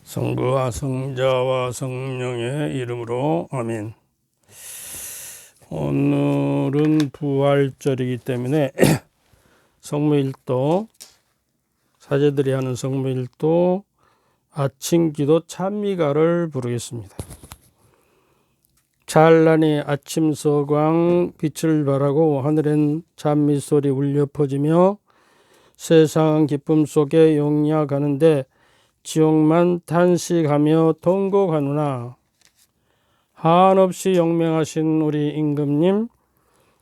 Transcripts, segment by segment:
성부와 성자와 성령의 이름으로 아멘. 오늘은 부활절이기 때문에 성묘일도, 사제들이 하는 성묘일도 아침기도 찬미가를 부르겠습니다. 찬란히 아침 서광 빛을 발하고 하늘엔 찬미소리 울려 퍼지며 세상 기쁨 속에 용야가는데 지옥만 탄식하며 통곡하노나. 한없이 영명하신 우리 임금님,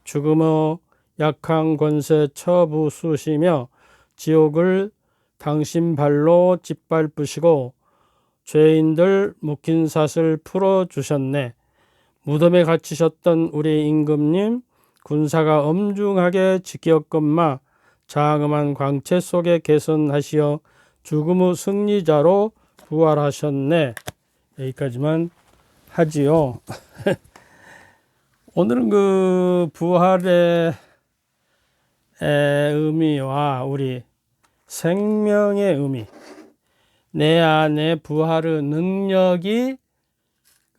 죽음의 약한 권세 처부수시며 지옥을 당신 발로 짓밟으시고 죄인들 묵힌 삿을 풀어주셨네. 무덤에 갇히셨던 우리 임금님, 군사가 엄중하게 지켰건마 장엄한 광채 속에 개선하시어 죽음의 승리자로 부활하셨네. 여기까지만 하지요. 오늘은 그 부활의 의미와 우리 생명의 의미, 내 안에 부활의 능력이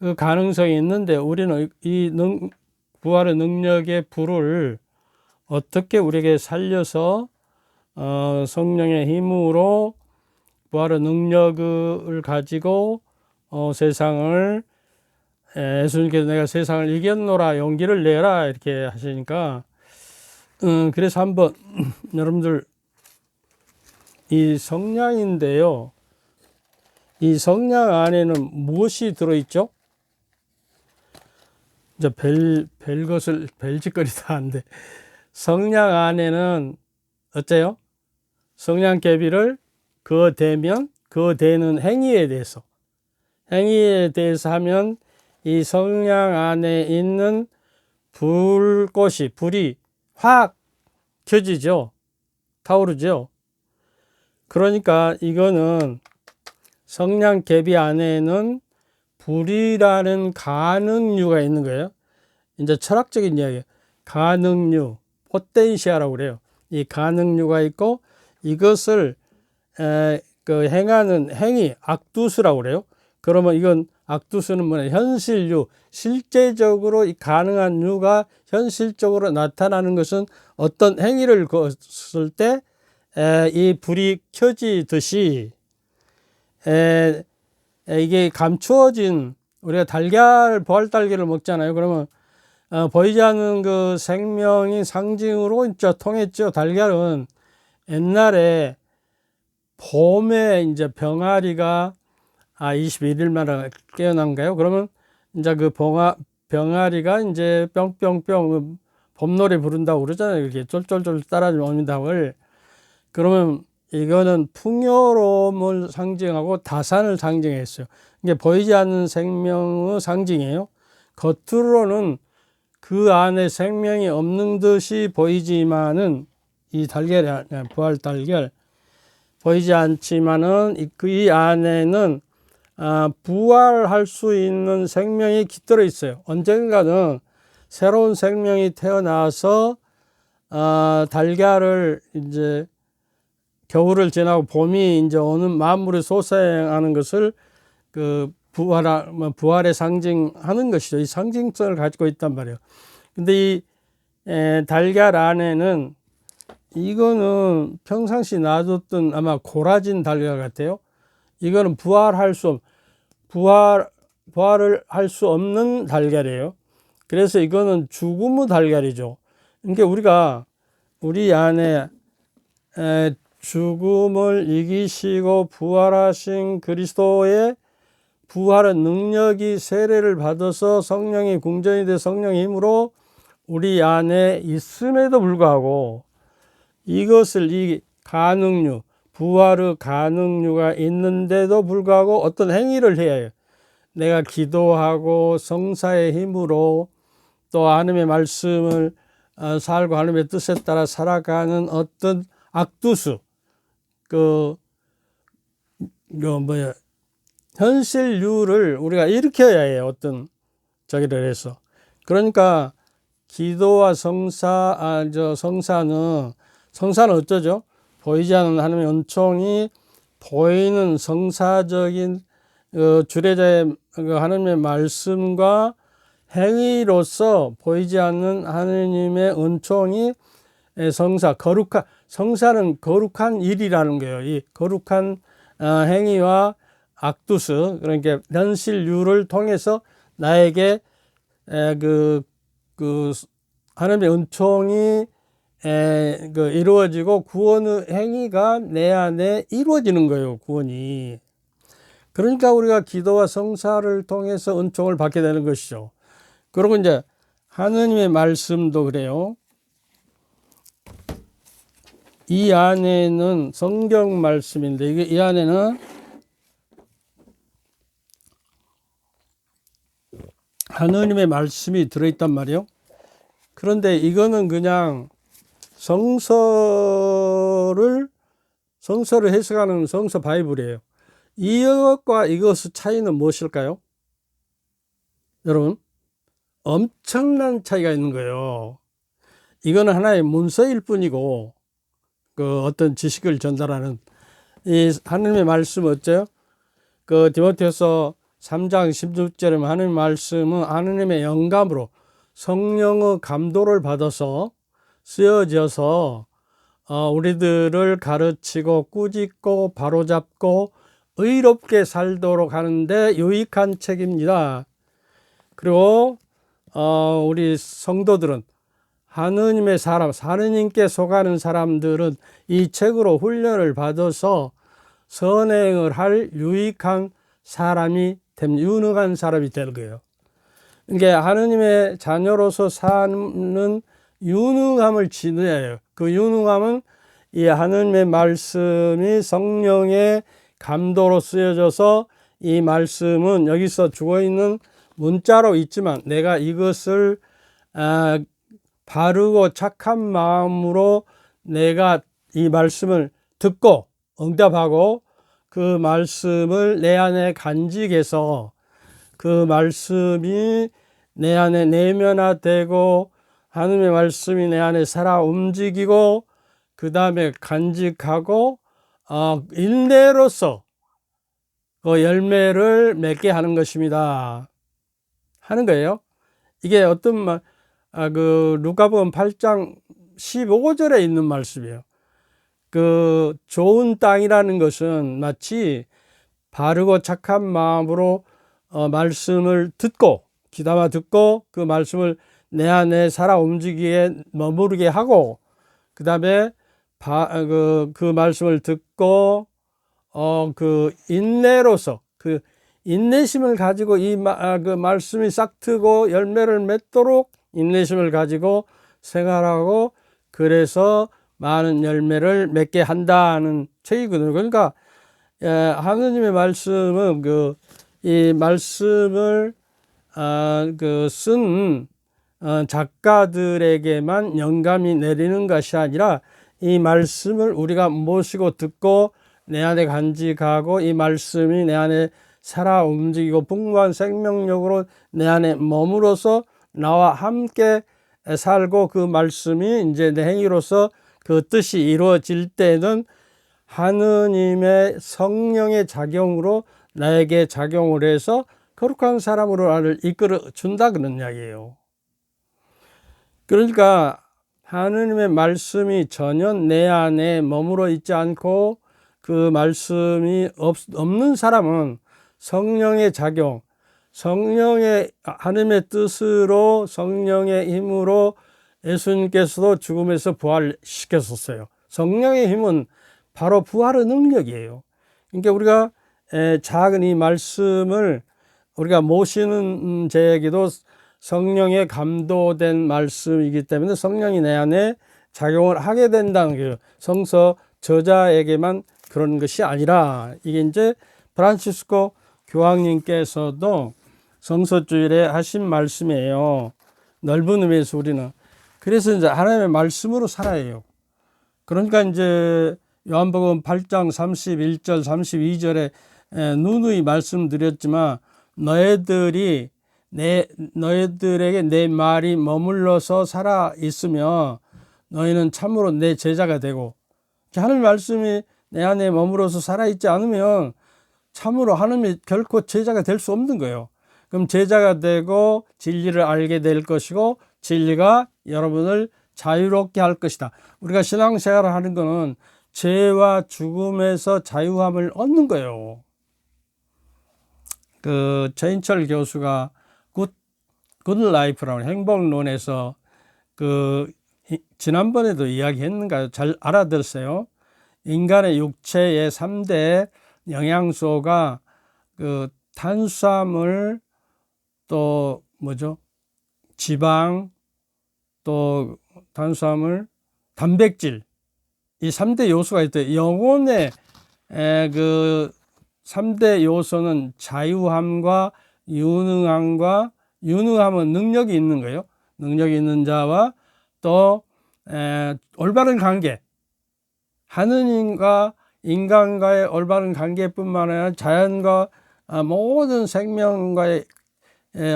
그 가능성이 있는데 우리는 이 부활의 능력의 불을 어떻게 우리에게 살려서 성령의 힘으로 부활의 능력을 가지고 세상을, 예수님께서 내가 세상을 이겼노라 용기를 내라 이렇게 하시니까, 그래서 한번 여러분들 이 성냥인데요, 이 성냥 안에는 무엇이 들어있죠? 이제 벨짓거리도 한데, 성냥 안에는 어째요? 성냥 개비를 그어대면 그어대는 행위에 대해서 하면 이 성냥 안에 있는 불이 확 켜지죠. 타오르죠. 그러니까 이거는 성냥 개비 안에는 불이라는 가능류가 있는 거예요. 이제 철학적인 이야기예요. 가능류, 포텐시아라고 그래요. 이 가능류가 있고 이것을 행하는 행위, 악두스라고 그래요. 그러면 이건 악두스는 뭐냐? 현실류, 실제적으로 이 가능한 류가 현실적으로 나타나는 것은 어떤 행위를 거었을 때 이 불이 켜지듯이 이게 감추어진, 우리가 부활 달걀을 먹잖아요. 그러면 보이지 않는 그 생명이 상징으로 이제 통했죠. 달걀은 옛날에 봄에 이제 병아리가 21일 만에 깨어난가요? 그러면 이제 그 병아리가 이제 뿅뿅뿅 봄노래 부른다고 그러잖아요. 이렇게 쫄쫄쫄 따라옵니다고. 그러면 이거는 풍요로움을 상징하고 다산을 상징했어요. 이게 보이지 않는 생명의 상징이에요. 겉으로는 그 안에 생명이 없는 듯이 보이지만은 이 달걀이, 부활 달걀 보이지 않지만은 이 안에는 부활할 수 있는 생명이 깃들어 있어요. 언젠가는 새로운 생명이 태어나서 달걀을 이제 겨울을 지나고 봄이 이제 오는 만물의 소생하는 것을 그 부활의 상징하는 것이죠. 이 상징성을 가지고 있단 말이에요. 근데 이 달걀 안에는, 이거는 평상시 놔뒀던 아마 고라진 달걀 같아요. 이거는 부활을 할 수 없는 달걀이에요. 그래서 이거는 죽음의 달걀이죠. 그러니까 우리 안에 죽음을 이기시고 부활하신 그리스도의 부활의 능력이 세례를 받아서 성령이 궁전이 돼 성령의 힘으로 우리 안에 있음에도 불구하고 이것을, 이 가능류, 부활의 가능류가 있는데도 불구하고 어떤 행위를 해야 해요. 내가 기도하고 성사의 힘으로 또 하나님의 말씀을 살고 하나님의 뜻에 따라 살아가는 어떤 악두수, 현실류를 우리가 일으켜야 해요. 어떤 저기를 해서. 그러니까 기도와 성사는 어쩌죠? 보이지 않는 하나님의 은총이 보이는 성사적인 주례자의 하나님의 말씀과 행위로서 보이지 않는 하나님의 은총이 성사는 거룩한 일이라는 거예요. 이 거룩한 행위와 악두스, 그러니까 현실유를 통해서 나에게 하나님의 은총이 이루어지고 구원의 행위가 내 안에 이루어지는 거예요. 구원이. 그러니까 우리가 기도와 성사를 통해서 은총을 받게 되는 것이죠. 그리고 이제 하느님의 말씀도 그래요. 이 안에는 성경 말씀인데 이 안에는 하느님의 말씀이 들어있단 말이에요. 그런데 이거는 그냥 성서를 해석하는 성서 바이블이에요. 이것과 이것의 차이는 무엇일까요? 여러분, 엄청난 차이가 있는 거예요. 이거는 하나의 문서일 뿐이고 어떤 지식을 전달하는 이 하나님의 말씀 어째요? 디모데후서 3장 16절에 하나님의 말씀은 하나님의 영감으로 성령의 감도를 받아서 쓰여져서 우리들을 가르치고 꾸짖고 바로잡고 의롭게 살도록 하는데 유익한 책입니다. 그리고 우리 성도들은 하느님의 하느님께 속하는 사람들은 이 책으로 훈련을 받아서 선행을 할 유익한 사람이 유능한 사람이 되는 거예요. 그러니까 하느님의 자녀로서 사는 유능함을 지녀야 해요. 그 유능함은 이 하느님의 말씀이 성령의 감도로 쓰여져서 이 말씀은 여기서 죽어있는 문자로 있지만 내가 이것을 바르고 착한 마음으로 내가 이 말씀을 듣고 응답하고 그 말씀을 내 안에 간직해서 그 말씀이 내 안에 내면화되고 하나님의 말씀이 내 안에 살아 움직이고 그 다음에 간직하고 인내로서 그 열매를 맺게 하는 것입니다. 하는 거예요. 이게 어떤 말, 누가복음 8장 15절에 있는 말씀이에요. 좋은 땅이라는 것은 마치 바르고 착한 마음으로 말씀을 듣고 귀담아 듣고 그 말씀을 내 안에 살아 움직이게 머무르게 하고 그 다음에 그 말씀을 듣고 인내로서 인내심을 가지고 그 말씀이 싹트고 열매를 맺도록 인내심을 가지고 생활하고 그래서 많은 열매를 맺게 한다는 책이거든요. 그러니까 하느님의 말씀은 이 말씀을 쓴 작가들에게만 영감이 내리는 것이 아니라 이 말씀을 우리가 모시고 듣고 내 안에 간직하고 이 말씀이 내 안에 살아 움직이고 풍부한 생명력으로 내 안에 머물어서 나와 함께 살고 그 말씀이 이제 내 행위로서 그 뜻이 이루어질 때는 하느님의 성령의 작용으로 나에게 작용을 해서 거룩한 사람으로 나를 이끌어 준다 그런 이야기예요. 그러니까 하느님의 말씀이 전혀 내 안에 머물러 있지 않고 그 말씀이 없는 사람은 성령의 작용, 성령의 하나님의 뜻으로 성령의 힘으로 예수님께서도 죽음에서 부활시켰었어요. 성령의 힘은 바로 부활의 능력이에요. 그러니까 우리가 작은 이 말씀을 우리가 모시는 제에게도 성령의 감도된 말씀이기 때문에 성령이 내 안에 작용을 하게 된다는 거예요. 성서 저자에게만 그런 것이 아니라 이게 이제 프란치스코 교황님께서도 성서주일에 하신 말씀이에요. 넓은 의미에서 우리는 그래서 이제 하나님의 말씀으로 살아야 해요. 그러니까 이제 요한복음 8장 31절 32절에 누누이 말씀드렸지만 너희들이 너희들에게 내 말이 머물러서 살아 있으며 너희는 참으로 내 제자가 되고, 하나님 말씀이 내 안에 머물러서 살아 있지 않으면 참으로 하나님이 결코 제자가 될 수 없는 거예요. 그럼 제자가 되고 진리를 알게 될 것이고, 진리가 여러분을 자유롭게 할 것이다. 우리가 신앙생활을 하는 거는 죄와 죽음에서 자유함을 얻는 거예요. 그 최인철 교수가 굿 라이프라는 행복론에서 지난번에도 이야기했는가요? 잘 알아들었어요. 인간의 육체의 3대 영양소가 탄수화물, 또 지방, 또 탄수화물, 단백질, 이 3대 요소가 있대요. 영혼의 3대 요소는 자유함과 유능함과, 유능함은 능력이 있는 거예요. 능력이 있는 자와 또 올바른 관계, 하느님과 인간과의 올바른 관계뿐만 아니라 자연과 모든 생명과의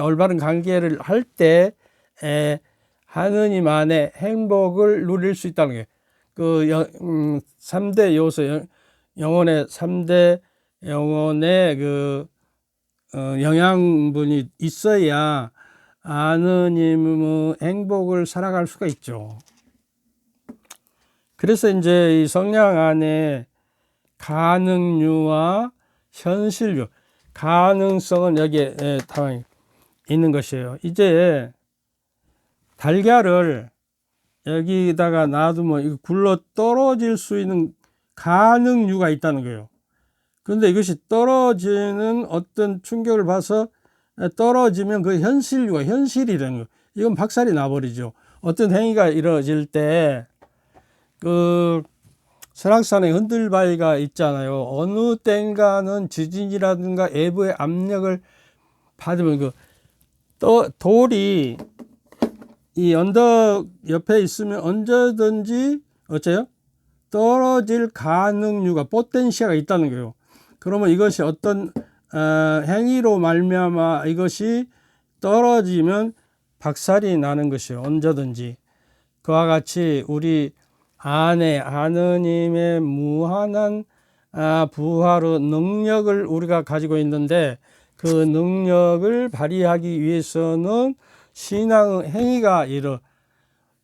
올바른 관계를 할 때 하느님 안에 행복을 누릴 수 있다는 거예요. 3대 요소, 영혼의 3대 영혼의 영양분이 있어야 하느님의 행복을 살아갈 수가 있죠. 그래서 이제 이 성령 안에 가능류와 현실류, 가능성은 여기에 다 있는 것이에요. 이제 달걀을 여기다가 놔두면 굴러 떨어질 수 있는 가능류가 있다는 거예요. 그런데 이것이 떨어지는 어떤 충격을 봐서 떨어지면 그 현실류가 현실이 되는 거예요. 이건 박살이 나버리죠. 어떤 행위가 이루어질 때 설악산에 흔들바위가 있잖아요. 어느 땐가는 지진이라든가 외부의 압력을 받으면 돌이 이 언덕 옆에 있으면 언제든지 어째요? 떨어질 가능류가 포텐시아가 있다는 거예요. 그러면 이것이 어떤 행위로 말미암아 이것이 떨어지면 박살이 나는 것이에요. 언제든지. 그와 같이 우리 안에 하느님의 무한한 부활의 능력을 우리가 가지고 있는데, 그 능력을 발휘하기 위해서는 신앙의 행위가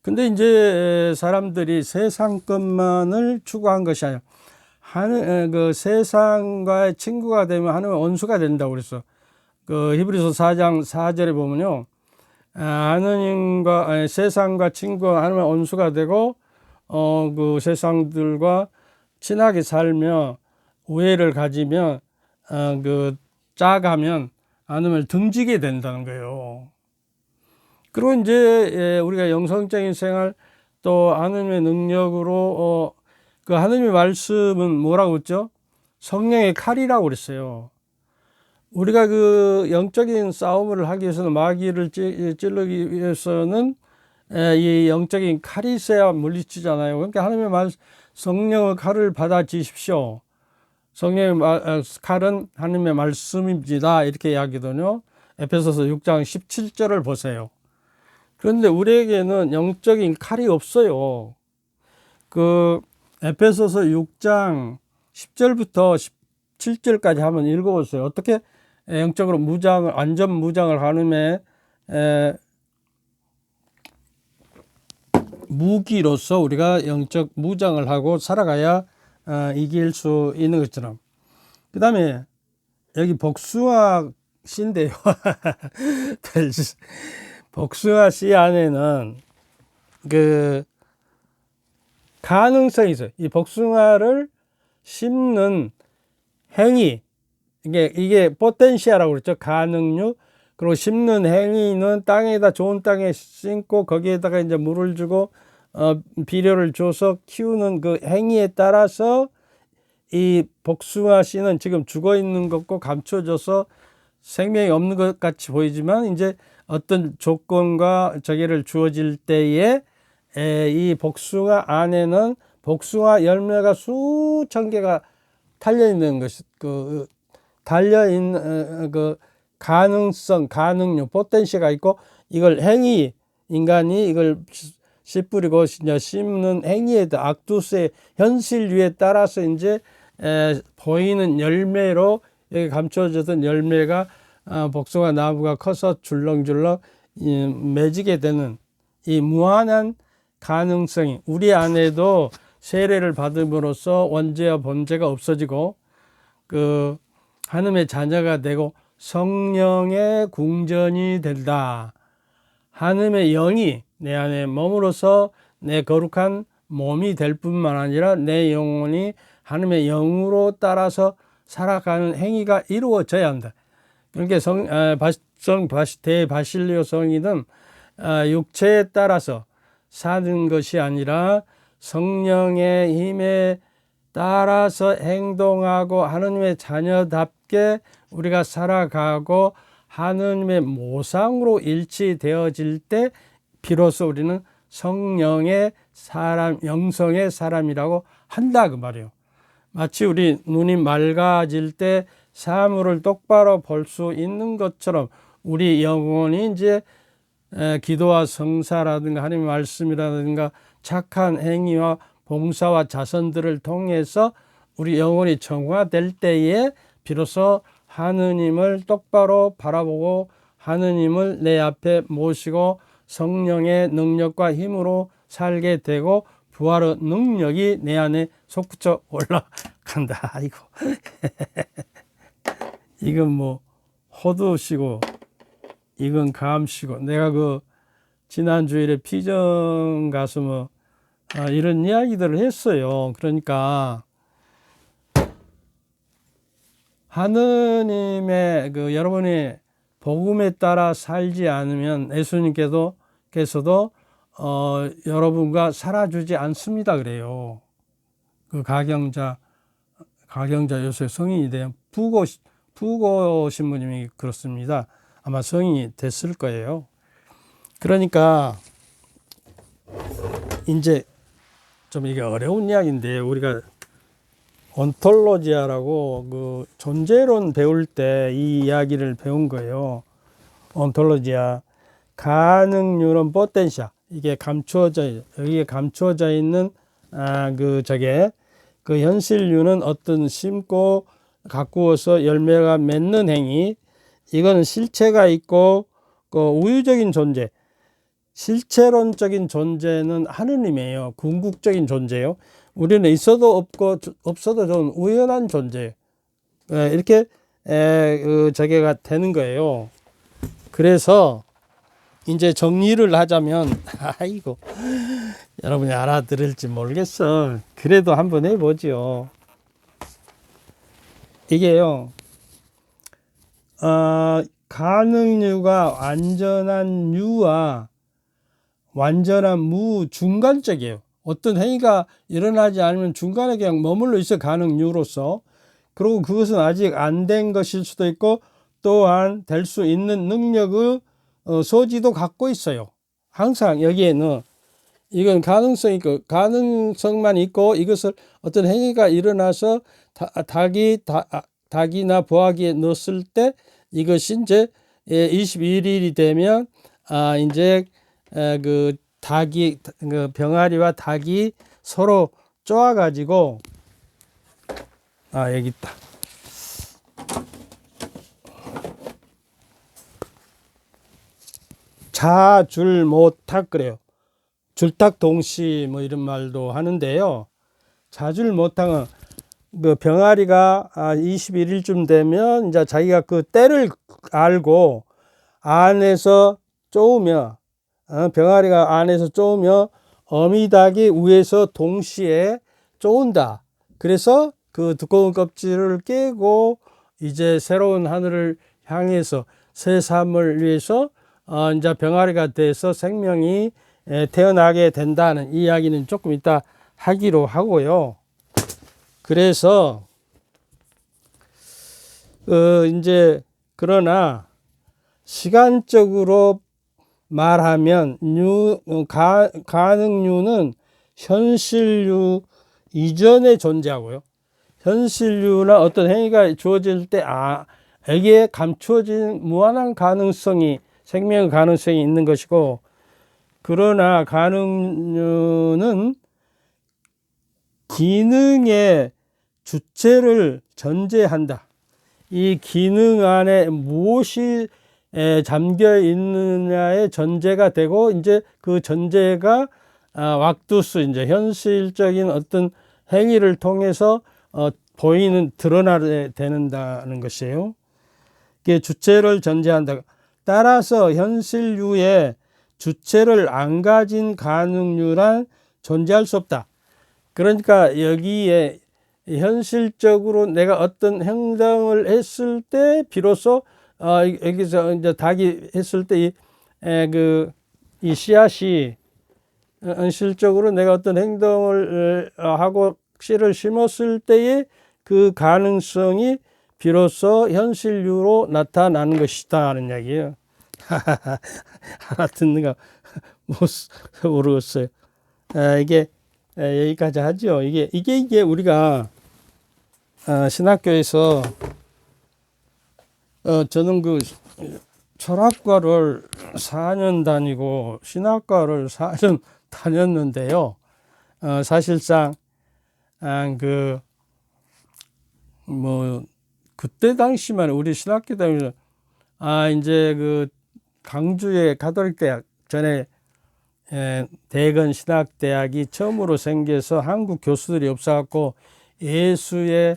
근데 이제 사람들이 세상 것만을 추구한 것이 아니라 세상과의 친구가 되면 하나님의 원수가 된다고 그랬어. 히브리서 4장 4절에 보면요, 하느님과 세상과 친구가 하나님의 원수가 되고 세상들과 친하게 살며 우애를 가지면 짜가면 하나님을 등지게 된다는 거예요. 그리고 이제 우리가 영성적인 생활, 또 하나님의 능력으로 하나님의 말씀은 뭐라고 했죠? 성령의 칼이라고 그랬어요. 우리가 영적인 싸움을 하기 위해서는, 마귀를 찌르기 위해서는 이 영적인 칼이 있어야 물리치잖아요. 그러니까 하나님의 성령의 칼을 받아주십시오. 성령의 칼은 하나님의 말씀입니다. 이렇게 이야기하거든요. 에베소서 6장 17절을 보세요. 그런데 우리에게는 영적인 칼이 없어요. 에베소서 6장 10절부터 17절까지 한번 읽어보세요. 어떻게 영적으로 안전 무장을 하느님의 무기로서 우리가 영적 무장을 하고 살아가야 이길 수 있는 것처럼. 그 다음에 여기 복숭아 씨인데요. 복숭아 씨 안에는 가능성이 있어요. 이 복숭아를 심는 행위, 이게 포텐시아라고 그랬죠. 가능류. 그리고 심는 행위는 좋은 땅에 심고 거기에다가 이제 물을 주고 비료를 줘서 키우는 그 행위에 따라서 이 복숭아 씨는 지금 죽어 있는 것과 감춰져서 생명이 없는 것 같이 보이지만, 이제 어떤 조건과 저기를 주어질 때에 이 복숭아 안에는 복숭아 열매가 수천 개가 달려 있는 것이 달려 있는 가능성, 가능률, 포텐시가 있고 이걸 행위, 인간이 이걸 씨 뿌리고 이제 심는 행위에 악두스의 현실류에 따라서 이제 보이는 열매로 여기 감춰졌던 열매가 복숭아 나무가 커서 줄렁줄렁 맺게 되는 이 무한한 가능성이 우리 안에도 세례를 받음으로써 원죄와 범죄가 없어지고 그 하나님의 자녀가 되고 성령의 궁전이 된다. 하나님의 영이 내 안에 머물어서 내 거룩한 몸이 될 뿐만 아니라 내 영혼이 하나님의 영으로 따라서 살아가는 행위가 이루어져야 한다. 그러니까 대바실리오 성인은 육체에 따라서 사는 것이 아니라 성령의 힘에 따라서 행동하고 하나님의 자녀답게 우리가 살아가고 하나님의 모상으로 일치되어질 때 비로소 우리는 성령의 사람, 영성의 사람이라고 한다 그 말이에요. 마치 우리 눈이 맑아질 때 사물을 똑바로 볼 수 있는 것처럼 우리 영혼이 이제 기도와 성사라든가 하나님의 말씀이라든가 착한 행위와 봉사와 자선들을 통해서 우리 영혼이 정화될 때에 비로소 하느님을 똑바로 바라보고 하느님을 내 앞에 모시고 성령의 능력과 힘으로 살게 되고 부활의 능력이 내 안에 솟구쳐 올라간다. 아이고. 이건 뭐 호두시고 이건 감시고 내가 그 지난 주일에 피정 가서 뭐 이런 이야기들을 했어요. 그러니까 하느님의 그 여러분이 복음에 따라 살지 않으면 예수님께서도 여러분과 살아주지 않습니다. 그래요. 그 가경자 요새 성인이 된 부고 신부님이 그렇습니다. 아마 성인이 됐을 거예요. 그러니까 이제 좀 이게 어려운 이야기인데 우리가 온톨로지아라고 그 존재론 배울 때 이 이야기를 배운 거예요. 온톨로지아 가능률은 포텐시아 이게 여기에 감추어져 있는 그 현실류는 어떤 심고 가꾸어서 열매가 맺는 행위 이거는 실체가 있고 그 우유적인 존재 실체론적인 존재는 하느님이에요. 궁극적인 존재요. 우리는 있어도 없고 없어도 좀 우연한 존재 이렇게 저게가 되는 거예요. 그래서 이제 정리를 하자면 아이고 여러분이 알아들을지 모르겠어. 그래도 한번 해보죠. 이게요 가능류가 완전한 유와 완전한 무 중간적이에요. 어떤 행위가 일어나지 않으면 중간에 그냥 머물러 있어 가능유로서. 그리고 그것은 아직 안 된 것일 수도 있고 또한 될 수 있는 능력의 소지도 갖고 있어요. 항상 여기에는 이건 가능성이 있고 가능성만 있고 이것을 어떤 행위가 일어나서 닭이나 부화기에 넣었을 때 이것이 이제 21일이 되면 이제 그 병아리와 닭이 서로 쪼아가지고 여기 있다. 자줄못탁 그래요. 줄탁 동시 뭐 이런 말도 하는데요. 자줄못탁은 그 병아리가 21일쯤 되면 이제 자기가 그 때를 알고 안에서 쪼으며 병아리가 안에서 쪼으며 어미닭이 위에서 동시에 쪼은다. 그래서 그 두꺼운 껍질을 깨고 이제 새로운 하늘을 향해서 새 삶을 위해서 이제 병아리가 돼서 생명이 태어나게 된다는 이야기는 조금 이따 하기로 하고요. 그래서 이제 그러나 시간적으로 말하면 가능류는 현실류 이전에 존재하고요. 현실류나 어떤 행위가 주어질 때 에게 감추어진 무한한 가능성이, 생명의 가능성이 있는 것이고, 그러나 가능류는 기능의 주체를 전제한다. 이 기능 안에 무엇이 잠겨 있느냐의 전제가 되고, 이제 그 전제가 왁두스, 이제 현실적인 어떤 행위를 통해서 드러나게 되는다는 것이에요. 이게 주체를 전제한다. 따라서 현실류의 주체를 안 가진 가능류란 존재할 수 없다. 그러니까 여기에 현실적으로 내가 어떤 행동을 했을 때 비로소 여기서 이제 닭이 했을 때 이 씨앗이 현실적으로 내가 어떤 행동을 하고 씨를 심었을 때의 그 가능성이 비로소 현실류로 나타나는 것이다 하는 이야기예요. 알아듣는가 모르겠어요. 이게 여기까지 하죠. 이게 우리가 신학교에서 저는 그 철학과를 4년 다니고 신학과를 4년 다녔는데요. 사실상 그때 당시만 우리 신학교 다니면서 이제 그 강주의 가톨릭 대학, 전에 대건 신학대학이 처음으로 생겨서 한국 교수들이 없어갖고 예수의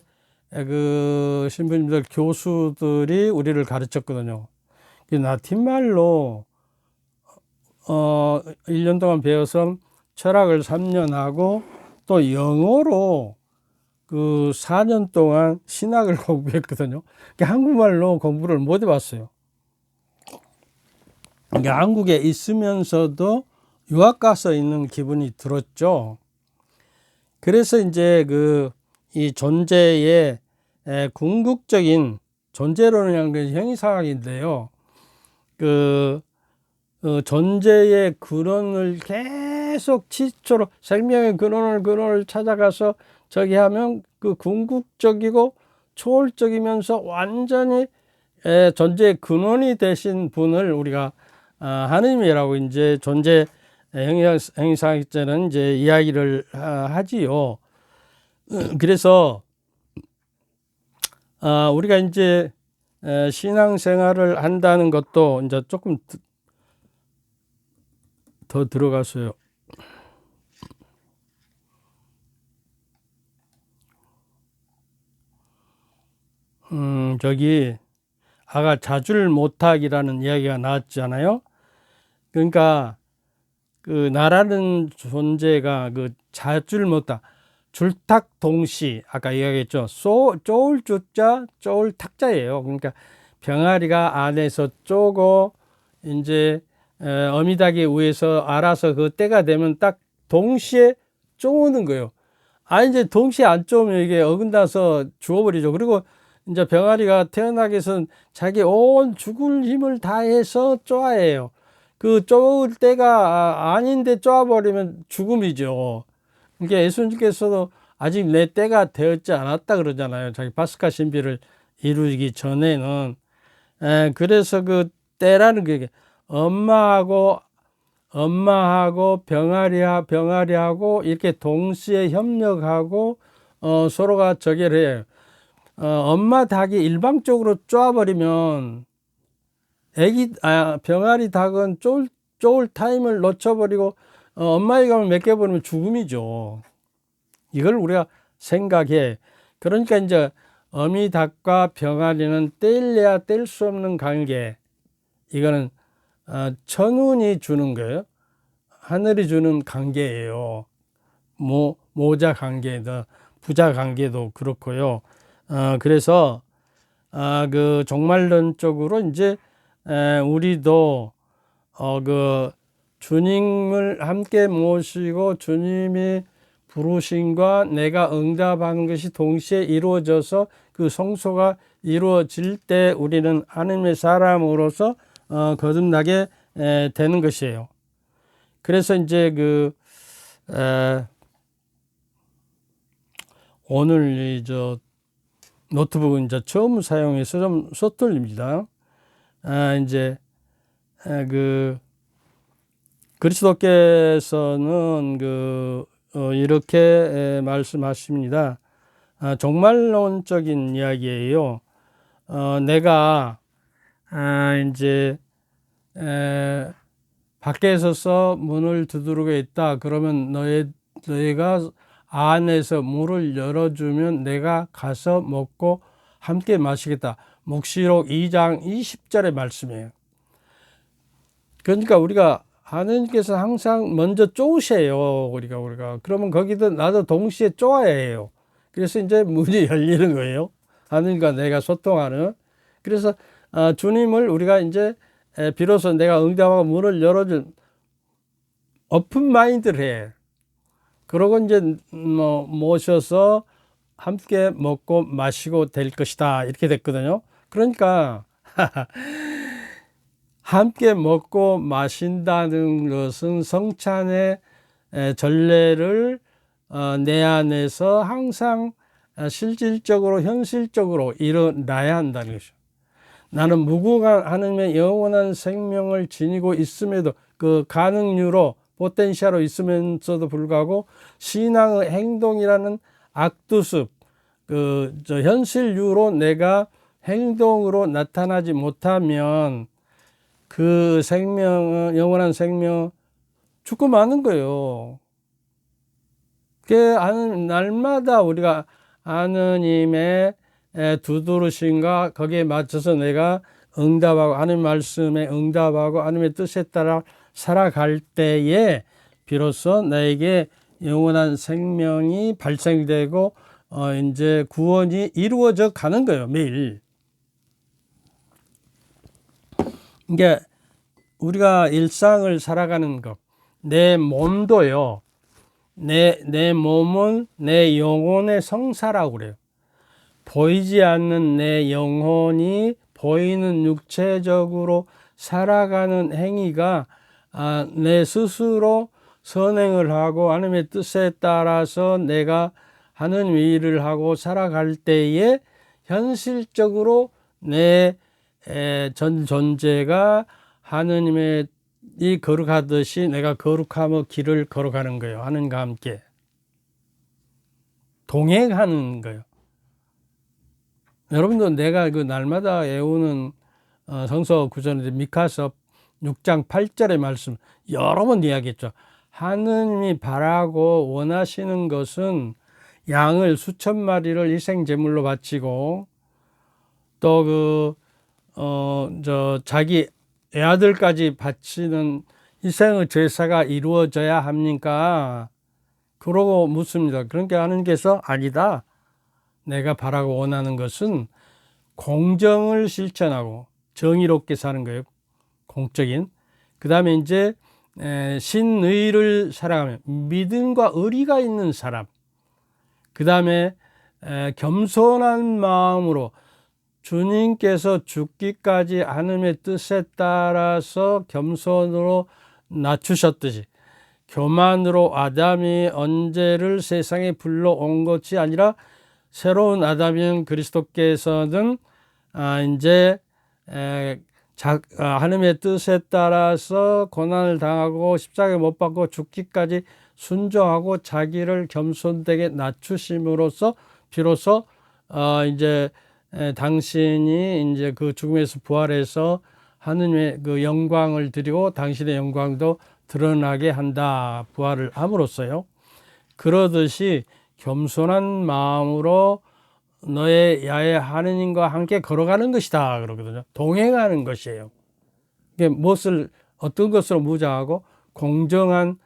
그 신부님들 교수들이 우리를 가르쳤거든요. 라틴말로 1년 동안 배워서 철학을 3년 하고 또 영어로 그 4년 동안 신학을 공부했거든요. 한국말로 공부를 못 해봤어요. 그러니까 한국에 있으면서도 유학 가서 있는 기분이 들었죠. 그래서 이제 이 존재의 궁극적인 존재론이라는 게 형이상학인데요. 존재의 근원을 계속 지초로 생명의 근원을 찾아가서 저기 하면 그 궁극적이고 초월적이면서 완전히 존재의 근원이 되신 분을 우리가 하느님이라고 이제 존재 형이상학자는 이제 이야기를 하지요. 그래서 우리가 이제 신앙생활을 한다는 것도 이제 조금 더 들어가서요. 저기 아까 자줄 못하기라는 이야기가 나왔잖아요. 그러니까 그 나라는 존재가 그 자줄 못하, 줄탁동시, 아까 이야기했죠. 쪼을 주자, 쪼을 탁자예요. 그러니까 병아리가 안에서 쪼고 이제 어미닭이 위에서 알아서 그 때가 되면 딱 동시에 쪼는 거예요. 이제 동시에 안 쪼면 이게 어긋나서 죽어버리죠. 그리고 이제 병아리가 태어나기 위해서는 자기 온 죽을 힘을 다해서 쪼아야 해요. 그 쪼을 때가 아닌데 쪼아버리면 죽음이죠. 그러니까 예수님께서도 아직 내 때가 되었지 않았다 그러잖아요. 자기 파스카 신비를 이루기 전에는. 그래서 그 때라는 게 엄마하고 병아리하고 이렇게 동시에 협력하고 서로가 저기를 해요. 엄마 닭이 일방적으로 쪼아버리면 병아리 닭은 쪼을 타임을 놓쳐버리고 엄마의 감을 맡겨버리면 죽음이죠. 이걸 우리가 생각해. 그러니까 이제 어미 닭과 병아리는 떼려야 뗄 수 없는 관계. 이거는 천운이 주는 거예요. 하늘이 주는 관계예요. 모자 관계도, 부자 관계도 그렇고요. 그래서 그 종말론적으로 이제 우리도 그 주님을 함께 모시고 주님이 부르심과 내가 응답하는 것이 동시에 이루어져서 그 성소가 이루어질 때 우리는 하나님의 사람으로서 거듭나게 되는 것이에요. 그래서 이제 오늘 노트북은 이제 처음 사용해서 좀 서툴립니다. 이제 그리스도께서는 이렇게 말씀하십니다. 종말론적인 이야기예요. 내가 이제 밖에 서서 문을 두드리고 있다. 그러면 너희가 안에서 문을 열어주면 내가 가서 먹고 함께 마시겠다. 묵시록 2장 20절의 말씀이에요. 그러니까 우리가 하느님께서 항상 먼저 쪼으세요. 우리가 그러면 거기도 나도 동시에 쪼아야 해요. 그래서 이제 문이 열리는 거예요. 하느님과 내가 소통하는. 그래서 주님을 우리가 이제 비로소 내가 응답하고 문을 열어준 오픈 마인드를 해. 그러고 이제 모셔서 함께 먹고 마시고 될 것이다. 이렇게 됐거든요. 그러니까 함께 먹고 마신다는 것은 성찬의 전례를 내 안에서 항상 실질적으로 현실적으로 일어나야 한다는 것이죠. 나는 무궁한 하나님의 영원한 생명을 지니고 있음에도 그 가능류로 포텐셜로 있으면서도 불구하고 신앙의 행동이라는 악두습 현실류로 내가 행동으로 나타나지 못하면 그 생명은 영원한 생명 죽고 마는 거예요. 그 날마다 우리가 하느님의 두드러심과 거기에 맞춰서 내가 응답하고 하나님 말씀에 응답하고 하나님의 뜻에 따라 살아갈 때에 비로소 나에게 영원한 생명이 발생되고 이제 구원이 이루어져 가는 거예요. 매일. 이게 우리가 일상을 살아가는 것, 내 몸도요. 내 몸은 내 영혼의 성사라고 그래요. 보이지 않는 내 영혼이 보이는 육체적으로 살아가는 행위가 내 스스로 선행을 하고 하나님의 뜻에 따라서 내가 하는 일을 하고 살아갈 때에 현실적으로 내 전 존재가 하느님의 이 거룩하듯이 내가 거룩함의 길을 걸어가는 거예요. 하느님과 함께 동행하는 거예요. 여러분도 내가 그 날마다 외우는 성서 구절인데 미카서 6장 8절의 말씀 여러 번 이야기했죠. 하느님이 바라고 원하시는 것은 양을 수천 마리를 희생 제물로 바치고 또 자기 애아들까지 바치는 희생의 제사가 이루어져야 합니까? 그러고 묻습니다. 그러니까 하느님께서 아니다. 내가 바라고 원하는 것은 공정을 실천하고 정의롭게 사는 거예요. 공적인. 그 다음에 이제 신의를 사랑하며 믿음과 의리가 있는 사람. 그 다음에 겸손한 마음으로 주님께서 죽기까지 하나님의 뜻에 따라서 겸손으로 낮추셨듯이 교만으로 아담이 언제를 세상에 불러온 것이 아니라 새로운 아담인 그리스도께서는 이제 하나님의 뜻에 따라서 고난을 당하고 십자가에 못 박고 죽기까지 순종하고 자기를 겸손되게 낮추심으로써 비로소 이제 당신이 이제 그 죽음에서 부활해서 하느님의 그 영광을 드리고 당신의 영광도 드러나게 한다. 부활을 함으로써요. 그러듯이 겸손한 마음으로 너의 야외 하느님과 함께 걸어가는 것이다. 그러거든요. 동행하는 것이에요. 이게 어떤 것으로 무장하고 공정한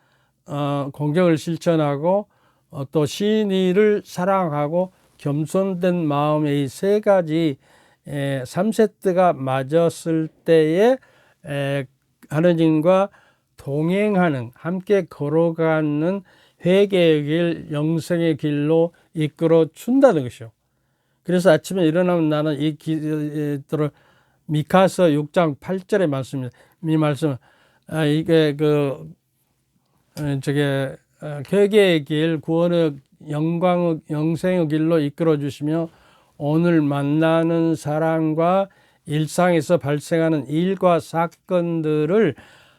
공정을 실천하고 또 신의를 사랑하고 겸손된 마음의 이 세 가지 3세트가 맞았을 때에 하느님과 동행하는 함께 걸어가는 회개의 길, 영생의 길로 이끌어 준다는 것이요. 그래서 아침에 일어나면 나는 이 기도를 미카서 6장 8절의 말씀입니다. 이 말씀은 이게 회개의 길, 구원의 영광의 영생의 길로 이끌어 주시며 오늘 만나는 사람과 일상에서 발생하는 일과 사건들을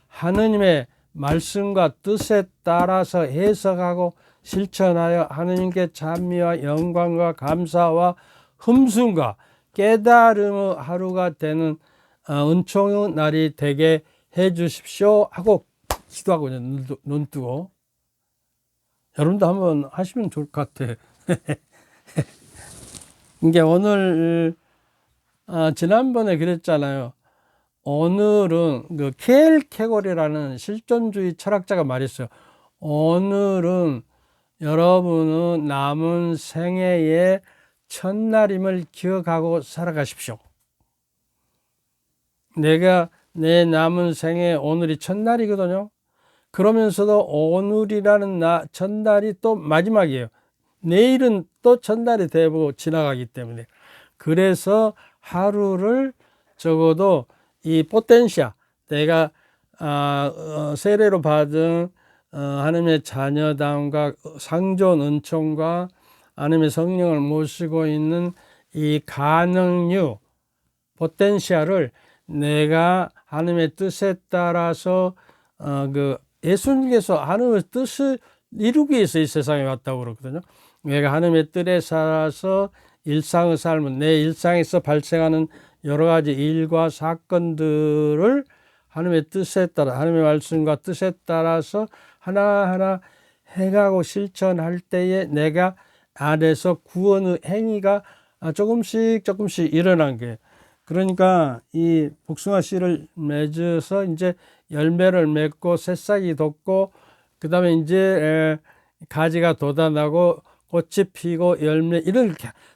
하느님의 말씀과 뜻에 따라서 해석하고 실천하여 하느님께 찬미와 영광과 감사와 흠숭과 깨달음의 하루가 되는 은총의 날이 되게 해 주십시오 하고 기도하고 눈 뜨고. 여러분도 한번 하시면 좋을 것 같아. 이게 오늘 지난번에 그랬잖아요. 오늘은 그 케일 캐걸이라는 실존주의 철학자가 말했어요. 오늘은 여러분은 남은 생애의 첫날임을 기억하고 살아가십시오. 내가 내 남은 생애 오늘이 첫날이거든요. 그러면서도 오늘이라는 첫날이 또 마지막이에요. 내일은 또 첫날이 되고 지나가기 때문에. 그래서 하루를 적어도 이 포텐시아, 내가 세례로 받은 하나님의 자녀다움과 상존 은총과 하나님의 성령을 모시고 있는 이 가능류, 포텐시아를 내가 하나님의 뜻에 따라서 예수님께서 하나님의 뜻을 이루기 위해서 이 세상에 왔다고 그러거든요. 내가 하나님의 뜻에 살아서 일상의 삶은 내 일상에서 발생하는 여러 가지 일과 사건들을 하나님의 뜻에 따라, 하나님의 말씀과 뜻에 따라서 하나하나 행하고 실천할 때에 내가 안에서 구원의 행위가 조금씩 일어난 게. 그러니까 이 복숭아 씨를 맺어서 이제 열매를 맺고 새싹이 돋고 그 다음에 이제 가지가 돋아나고 꽃이 피고 열매, 이런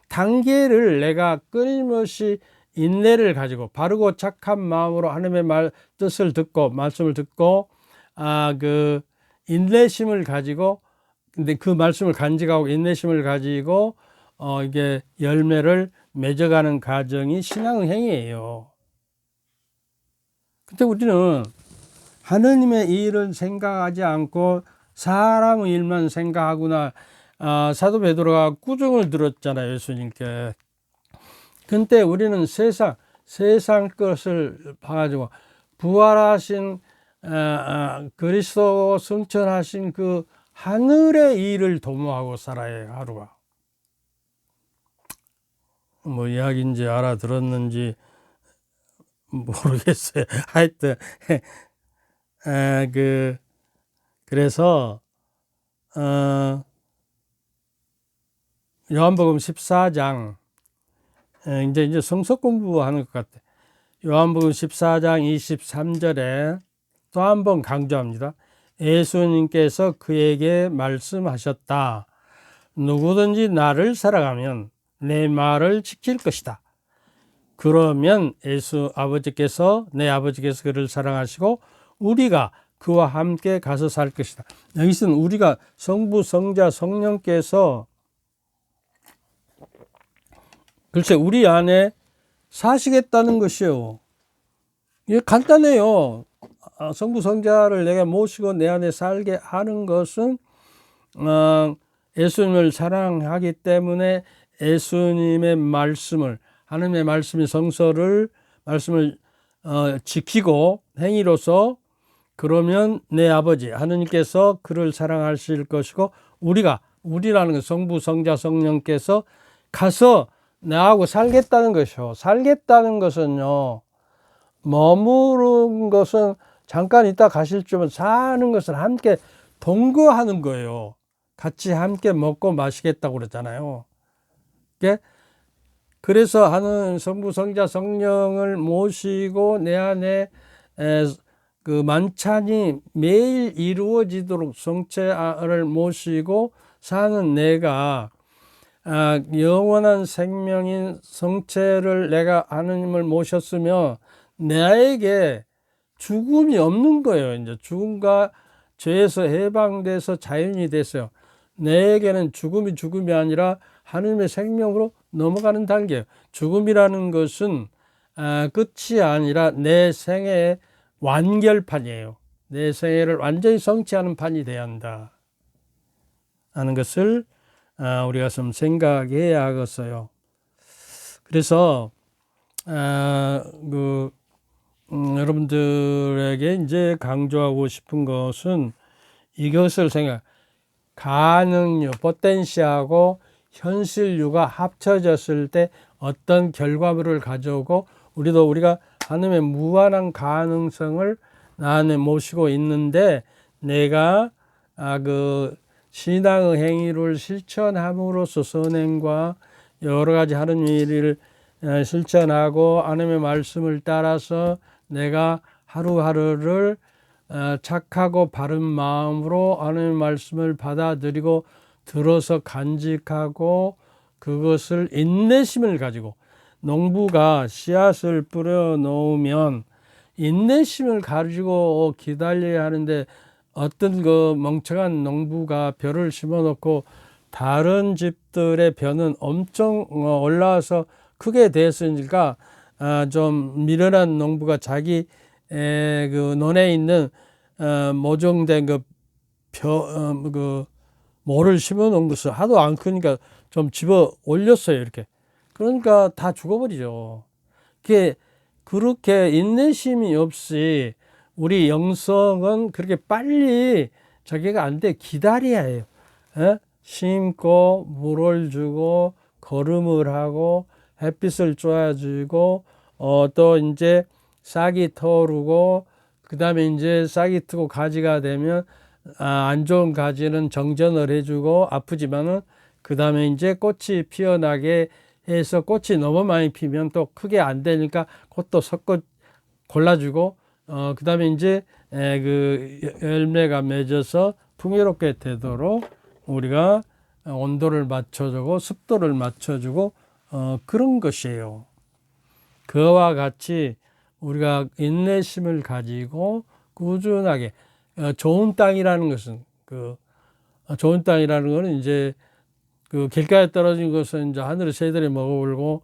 단계를 내가 끊임없이 인내를 가지고 바르고 착한 마음으로 하나님의 뜻을 듣고 말씀을 듣고 그 인내심을 가지고, 근데 그 말씀을 간직하고 인내심을 가지고 이게 열매를 맺어가는 과정이 신앙의 행위예요. 근데 우리는 하느님의 일을 생각하지 않고 사람의 일만 생각하구나. 사도 베드로가 꾸중을 들었잖아요, 예수님께. 근데 우리는 세상 것을 봐가지고 부활하신 그리스도 승천하신 그 하늘의 일을 도모하고 살아야 하루가. 뭐 이야기인지 알아들었는지 모르겠어요. 하여튼 그래서 요한복음 14장 이제 성서 공부하는 것 같아. 요한복음 14장 23절에 또 한 번 강조합니다. 예수님께서 그에게 말씀하셨다. 누구든지 나를 사랑하면 내 말을 지킬 것이다. 그러면 내 아버지께서 그를 사랑하시고 우리가 그와 함께 가서 살 것이다. 여기서는 우리가 성부, 성자, 성령께서 글쎄 우리 안에 사시겠다는 것이요. 이게 간단해요. 성부, 성자를 내가 모시고 내 안에 살게 하는 것은 예수님을 사랑하기 때문에 예수님의 말씀을, 하나님의 말씀이 말씀을 지키고 행위로서, 그러면 내 아버지 하느님께서 그를 사랑하실 것이고 우리라는 건 성부, 성자, 성령께서 가서 나하고 살겠다는 것이요. 살겠다는 것은요, 머무른 것은 잠깐 있다 가실 줄은 사는 것을 함께 동거하는 거예요. 같이 함께 먹고 마시겠다고 그러잖아요. 그래서 하는 성부, 성자, 성령을 모시고 내 안에 그 만찬이 매일 이루어지도록 성체를 모시고 사는 내가 영원한 생명인 성체를 내가 하느님을 모셨으면 나에게 죽음이 없는 거예요. 이제 죽음과 죄에서 해방돼서 자연이 됐어요. 내게는 죽음이 아니라 하느님의 생명으로 넘어가는 단계예요. 죽음이라는 것은 끝이 아니라 내 생애의 완결판이에요. 내 생애를 완전히 성취하는 판이 되어야 한다 하는 것을 우리가 좀 생각해야 하겠어요. 그래서 여러분들에게 이제 강조하고 싶은 것은 이것을 가능류, 포텐시하고 현실류가 합쳐졌을 때 어떤 결과물을 가져오고 우리가 하나님의 무한한 가능성을 나 안에 모시고 있는데 내가 그 신앙의 행위를 실천함으로써 선행과 여러 가지 하는 일을 실천하고 하나님의 말씀을 따라서 내가 하루하루를 착하고 바른 마음으로 하나님의 말씀을 받아들이고 들어서 간직하고 그것을 인내심을 가지고 농부가 씨앗을 뿌려 놓으면 인내심을 가지고 기다려야 하는데 어떤 그 멍청한 농부가 벼를 심어 놓고 다른 집들의 벼는 엄청 올라와서 크게 됐으니까 좀 미련한 농부가 자기 그 논에 있는 모종된 그 모를 심어 놓은 것을 하도 안 크니까 좀 집어 올렸어요, 이렇게. 그러니까 다 죽어버리죠. 그렇게 인내심이 없이 우리 영성은 그렇게 빨리 자기가 안 돼. 기다려야 해요. 심고 물을 주고 거름을 하고 햇빛을 쬐어주고 또 이제 싹이 터오르고 그 다음에 이제 싹이 트고 가지가 되면 안 좋은 가지는 정전을 해주고 아프지만은 그 다음에 이제 꽃이 피어나게 해서 꽃이 너무 많이 피면 또 크게 안 되니까 꽃도 섞어 골라주고 그 다음에 이제 그 열매가 맺어서 풍요롭게 되도록 우리가 온도를 맞춰주고 습도를 맞춰주고 그런 것이에요. 그와 같이 우리가 인내심을 가지고 꾸준하게 좋은 땅이라는 것은 좋은 땅이라는 것은 이제 그 길가에 떨어진 것은 이제 하늘의 새들이 먹어불고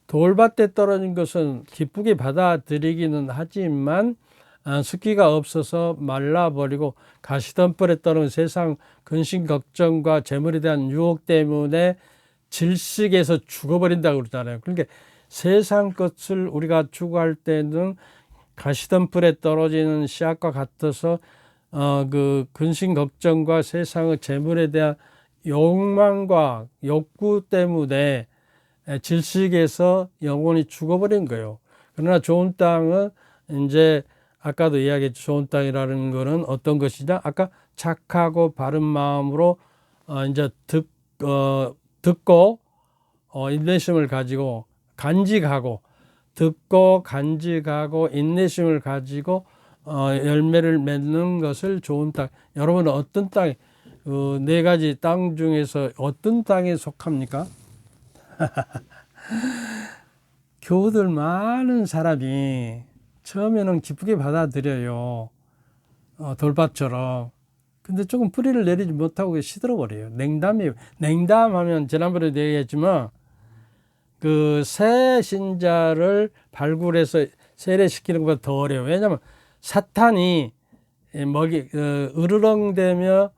돌밭에 떨어진 것은 기쁘게 받아들이기는 하지만 습기가 없어서 말라버리고 가시덤불에 떨어진 세상 근심 걱정과 재물에 대한 유혹 때문에 질식해서 죽어버린다고 그러잖아요. 그러니까 세상 것을 우리가 추구할 때는 가시덤불에 떨어지는 씨앗과 같아서 그 근심 걱정과 세상의 재물에 대한 욕망과 욕구 때문에 질식해서 영혼이 죽어버린 거예요. 그러나 좋은 땅은 이제 아까도 이야기했죠. 좋은 땅이라는 거는 어떤 것이냐? 아까 착하고 바른 마음으로 이제 듣고 인내심을 가지고 간직하고 듣고 간직하고 인내심을 가지고 열매를 맺는 것을 좋은 땅. 여러분은 어떤 땅에 네 가지 땅 중에서 어떤 땅에 속합니까? 교우들 많은 사람이 처음에는 기쁘게 받아들여요. 돌밭처럼. 근데 조금 뿌리를 내리지 못하고 시들어버려요. 냉담이에요. 냉담하면 지난번에도 얘기했지만 그 새 신자를 발굴해서 세례시키는 것보다 더 어려워요. 왜냐하면 사탄이 으르렁대며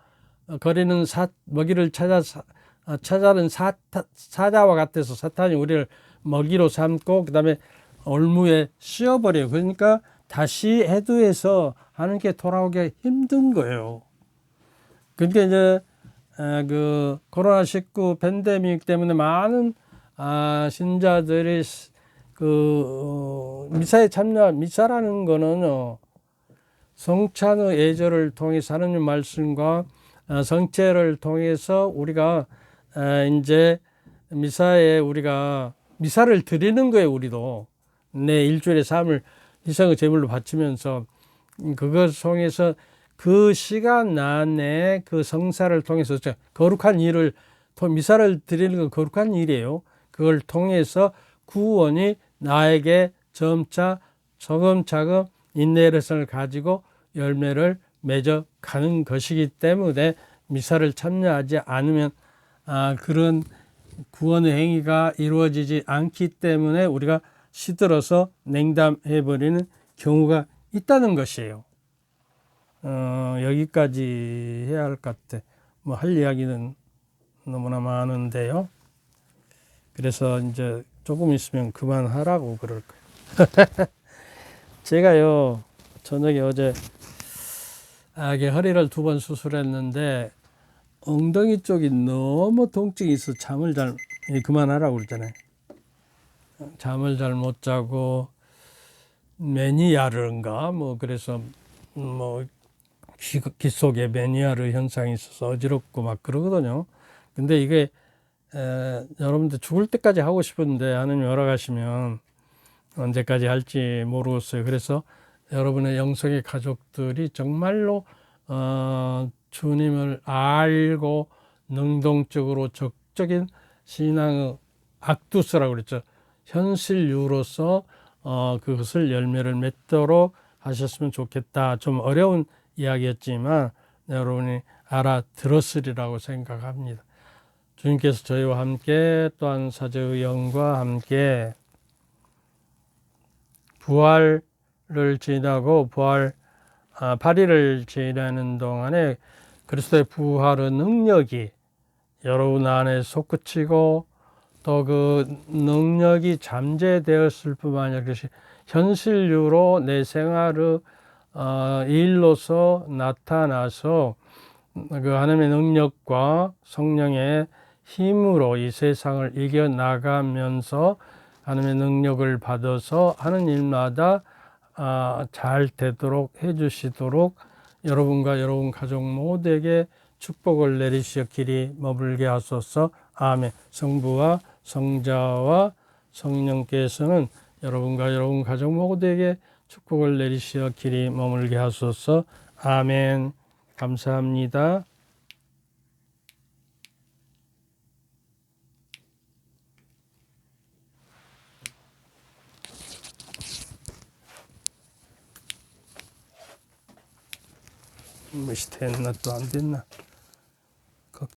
거리는 먹이를 찾아는 사자와 같아서 사탄이 우리를 먹이로 삼고 그 다음에 올무에 씌워버려요. 그러니까 다시 해도해서 하나님께 돌아오기 힘든 거예요. 그러니까 이제 그 코로나19 팬데믹 때문에 많은 신자들이 그 미사라는 거는 성찬의 예절을 통해서 하나님 말씀과 성체를 통해서 우리가 이제 미사에 우리가 미사를 드리는 거예요. 우리도 내 일주일의 삶을 희생의 제물로 바치면서 그것 통해서 그 시간 안에 그 성사를 통해서 거룩한 일을 미사를 드리는 건 거룩한 일이에요. 그걸 통해서 구원이 나에게 점차 차근차근 인내의 선을 가지고 열매를 맺어 가는 것이기 때문에 미사를 참여하지 않으면 그런 구원의 행위가 이루어지지 않기 때문에 우리가 시들어서 냉담해버리는 경우가 있다는 것이에요. 여기까지 해야 할 것 같아. 할 이야기는 너무나 많은데요. 그래서 이제 조금 있으면 그만하라고 그럴 거예요. 제가요, 저녁에 어제 이게 허리를 2번 수술했는데 엉덩이 쪽이 너무 통증이 있어 잠을 잘 그만하라고 그러잖아요. 잠을 잘 못 자고 매니아르인가 뭐 그래서 뭐 귀 속에 매니아르 현상이 있어서 어지럽고 막 그러거든요. 근데 이게 여러분들 죽을 때까지 하고 싶은데 하느님 허락하시면 언제까지 할지 모르겠어요. 그래서 여러분의 영성의 가족들이 정말로 주님을 알고 능동적으로 적적인 신앙의 악두스라고 그랬죠. 현실유로서 그것을 열매를 맺도록 하셨으면 좋겠다. 좀 어려운 이야기였지만 여러분이 알아들었으리라고 생각합니다. 주님께서 저희와 함께 또한 사제의 영과 함께 부활을 지나고 부활 8일을 지나는 동안에 그리스도의 부활의 능력이 여러분 안에 솟구치고 또 그 능력이 잠재되었을 뿐만 아니라 그것이 현실유로 내 생활의 일로서 나타나서 그 하나님의 능력과 성령의 힘으로 이 세상을 이겨나가면서 하나님의 능력을 받아서 하는 일마다 잘 되도록 해주시도록 여러분과 여러분 가족 모두에게 축복을 내리시어 길이 머물게 하소서. 아멘. 성부와 성자와 성령께서는 여러분과 여러분 가족 모두에게 축복을 내리시어 길이 머물게 하소서. 아멘. 감사합니다. 무시 됐나 또 안 됐나?